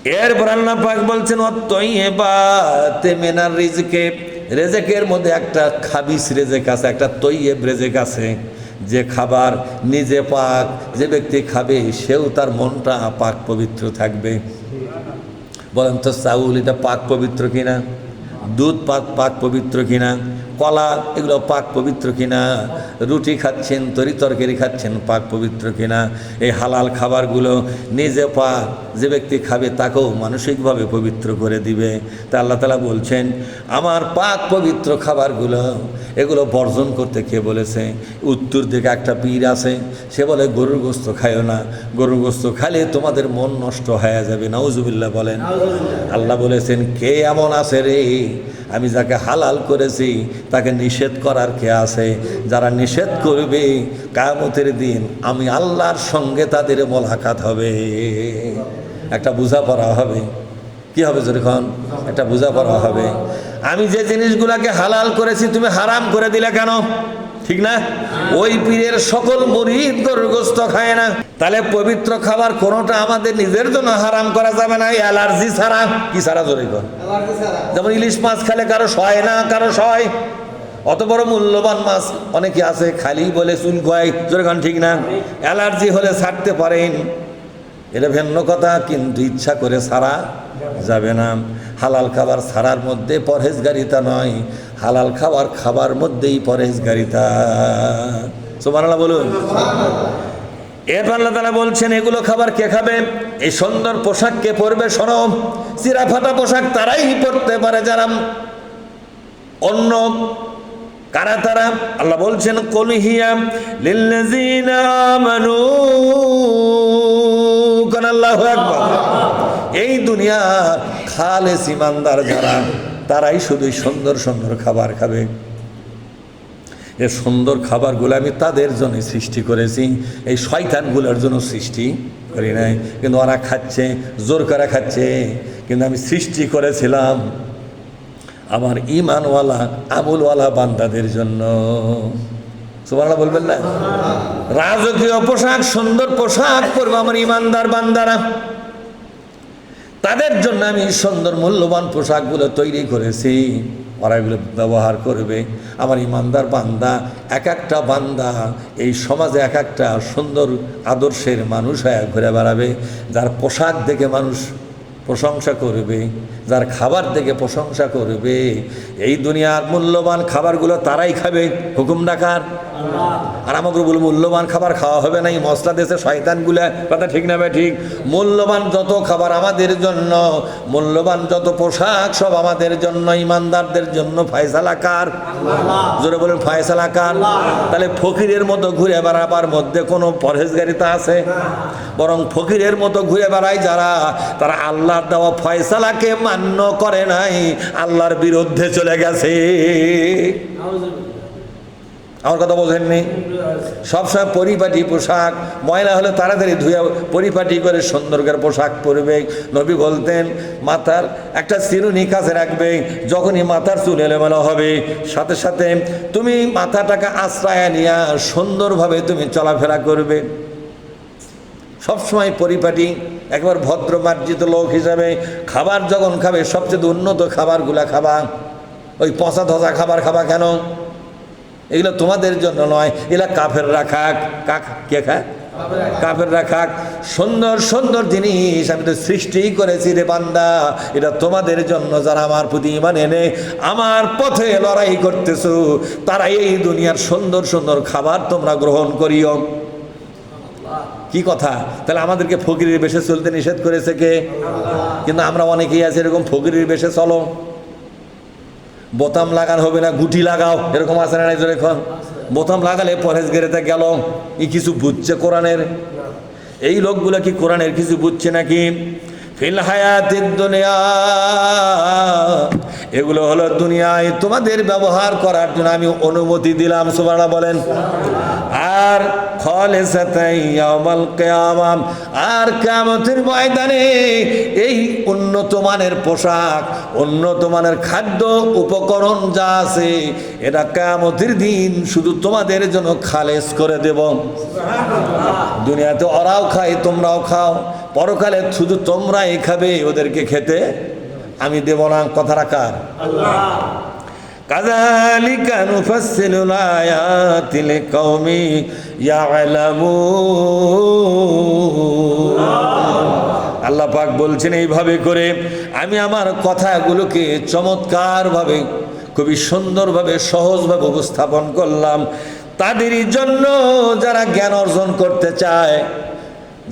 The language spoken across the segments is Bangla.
এরপর আল্লাহ পাক বলছেন ওয়াত-তাইয়্যিবাতি মিনার রিজকি, রেজেকের মধ্যে একটা খাবিস রেজেক আছে, একটা তৈয়ব রেজেক আছে। যে খাবার নিজে পাক, যে ব্যক্তি খাবে সেও তার মনটা পাক পবিত্র থাকবে। বলেন তো চাউল এটা পাক পবিত্র কিনা? দুধ পাক পবিত্র কিনা? কলা এগুলো পাক পবিত্র কিনা? রুটি খাচ্ছেন, তরি তরকারি খাচ্ছেন, পাক পবিত্র কিনা? এই হালাল খাবারগুলো নিজে পাক, যে ব্যক্তি খাবে তাকেও মানসিকভাবে পবিত্র করে দিবে। তা আল্লাহ তাআলা বলছেন আমার পাক পবিত্র খাবারগুলো এগুলো বর্জন করতে কে বলেছে? উত্তর দিকে একটা পীর আছে, সে বলে গরুর গোস্ত খায়ও না, গরুর গোস্ত খালে তোমাদের মন নষ্ট হয়ে যাবে। নাউজুবিল্লাহ বলেন। আল্লাহ বলেছেন কে এমন আছে রে, আমি যাকে হালাল করেছি তাকে নিষেধ করার কে আছে? যারা নিষেধ করবে কিয়ামতের দিন আমি আল্লাহর সঙ্গে তাদের মোলাকাত হবে, একটা বোঝাপড়া হবে। কি হবে যখন একটা বোঝাপড়া হবে। আমি যে জিনিসগুলোকে হালাল করেছি তুমি হারাম করে দিলে কেন? ঠিক না? ওই পীরের সকল মুরিদ গরুর গোস্ত খায় না। তাহলে পবিত্র খাবার কোনোটা আমাদের নিজের জন্য হারাম করা যাবে না, অ্যালার্জি ছাড়া। কি ছাড়া জোরে কর? যেমন ইলিশ মাছ খেলে কারো সয় না, কারো সয়। অত বড় মূল্যবান মাছ অনেকে আছে খালি বলে চুল খোয়াই, জোরে কন ঠিক না? অ্যালার্জি হলে ছাড়তে পারেন, এটা ভিন্ন কথা, কিন্তু ইচ্ছা করে ছাড়া যাবে না। হালাল খাবার ছাড়ার মধ্যে পরহেজগারিতা নয়, হালাল খাবার মধ্যেই পরহেজগারিতা। সুবহানাল্লাহ বলুন। এরপর আল্লাহ তাআলা বলছেন এগুলো খাবার কে খাবে? এই সুন্দর পোশাক কে পরবে? শোনো, চিরা ফাটা পোশাক তারাই পরতে পারে যারা অন্য। কারা তারা? আল্লাহ বলছেন কুল হিয়া লিল্লাযিনা আমানু। আল্লাহু আকবার। এই দুনিয়ার খালেস ঈমানদার যারা, তারাই শুধু সুন্দর সুন্দর খাবার খাবে। এই সুন্দর খাবারগুলো আমি তাদের জন্য সৃষ্টি করেছি, এই শয়তানগুলোর জন্য সৃষ্টি করি নাই। কিন্তু ওরা খাচ্ছে, জোর করে খাচ্ছে। কিন্তু আমি সৃষ্টি করেছিলাম আমার ঈমানওয়ালা আমলওয়ালা বান্দাদের জন্য। সুবহানাল্লাহ বলবেন না? রাজকীয় পোশাক, সুন্দর পোশাক পরবে আমার ঈমানদার বান্দারা, তাদের জন্য আমি সুন্দর মূল্যবান পোশাকগুলো তৈরি করেছি। ওরা এগুলো ব্যবহার করবে। আমার ঈমানদার বান্দা, এক একটা বান্দা এই সমাজে এক একটা সুন্দর আদর্শের মানুষ হয়ে ঘুরে বেড়াবে। যার পোশাক দেখে মানুষ প্রশংসা করবে, যার খাবার দেখে প্রশংসা করবে। এই দুনিয়ার মূল্যবান খাবারগুলো তারাই খাবে। হুকুম ডাকার আর আমাকে বলবো মূল্যবান খাবার খাওয়া হবে না, এই মশলা দেশে শয়তানগুলা। কথা ঠিক না ভাই? ঠিক। মূল্যবান যত খাবার আমাদের জন্য, মূল্যবান যত পোশাক সব আমাদের জন্য, ইমানদারদের জন্য। ফয়সালা কার? জোরে বলেন ফয়সালা কার? তাহলে ফকিরের মতো ঘুরে বেড়াবার মধ্যে কোনো পরহেজগারিতা আছে? বরং ফকিরের মতো ঘুরে বেড়ায় যারা, তারা আল্লাহর দেওয়া ফয়সালাকে মান্য করে নাই, আল্লাহর বিরুদ্ধে চলে গেছে। আমার কথা বোঝেননি? সবসময় পরিপাটি পোশাক, ময়লা হলে তাড়াতাড়ি ধুয়ে পরিপাটি করে সুন্দর করে পোশাক পরবে। নবী বলতেন মাথার একটা চিরুনি কাছে রাখবে, যখনই মাথার চুল এলোমেলো হবে সাথে সাথে তুমি মাথাটাকে আশ্রয় নিয়ে সুন্দরভাবে তুমি চলাফেরা করবে। সবসময় পরিপাটি, একবার ভদ্র মার্জিত লোক হিসাবে। খাবার যখন খাবে সবচেয়ে উন্নত খাবারগুলা খাবা। ওই পচা ধসা খাবার খাবা কেন? এগুলো তোমাদের জন্য নয়, এগুলা কাফেররা খাক। কে খাক? কাফেররা খাক। সুন্দর সুন্দর জিনিস আমি তো সৃষ্টি করেছি রে বান্দা, এটা তোমাদের জন্য। যারা আমার প্রতি ঈমান এনে আমার পথে লড়াই করতেছো, তারা এই দুনিয়ার সুন্দর সুন্দর খাবার তোমরা গ্রহণ করিও। কি কথা? তাহলে আমাদেরকে ফকিরের বেশে চলতে নিষেধ করেছে কে? কিন্তু আমরা অনেকেই আছে এরকম ফকিরের বেশে চলো। বোতাম লাগান হবে না, গুটি লাগাও, এরকম আছে না? এখন বোতাম লাগালে পরহেজগারিতা গেল। ই কিছু বুঝছে কোরআনের? এই লোকগুলো কি কোরআনের কিছু বুঝছে নাকি? ফিল হায়াতিদ দুনিয়া, এগুলো হলো দুনিয়ায় তোমাদের ব্যবহার করার জন্য আমি অনুমতি দিলাম। সুবহানাল্লাহ বলেন। আর খালিসাতান ইয়াউমাল কিয়ামাহ, আর কিয়ামতের ময়দানে এই উন্নত মানের পোশাক, উন্নত মানের খাদ্য উপকরণ যা আছে, এটা কিয়ামতের দিন শুধু তোমাদের জন্য খালেস করে দেব। দুনিয়াতে ওরাও খায়, তোমরাও খাও, পরকালে শুধু তোমরাই খাবে, ওদেরকে খেতে আমি দেব না। কথা রাখার কাযালিকা নুফাসসিলুল আয়াতি লিকাউমি ইয়া'লামুন। আল্লাহ পাক বলছেন এইভাবে করে আমি আমার কথাগুলোকে চমৎকারভাবে, খুবই সুন্দরভাবে, সহজভাবে উপস্থাপন করলাম তাদেরই জন্য যারা জ্ঞান অর্জন করতে চায়,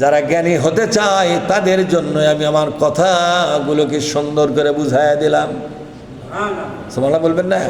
যারা জ্ঞানী হতে চায়, তাদের জন্য আমি আমার কথাগুলোকে সুন্দর করে বুঝাইয়া দিলাম। সুবহানাল্লাহ বলবেন না?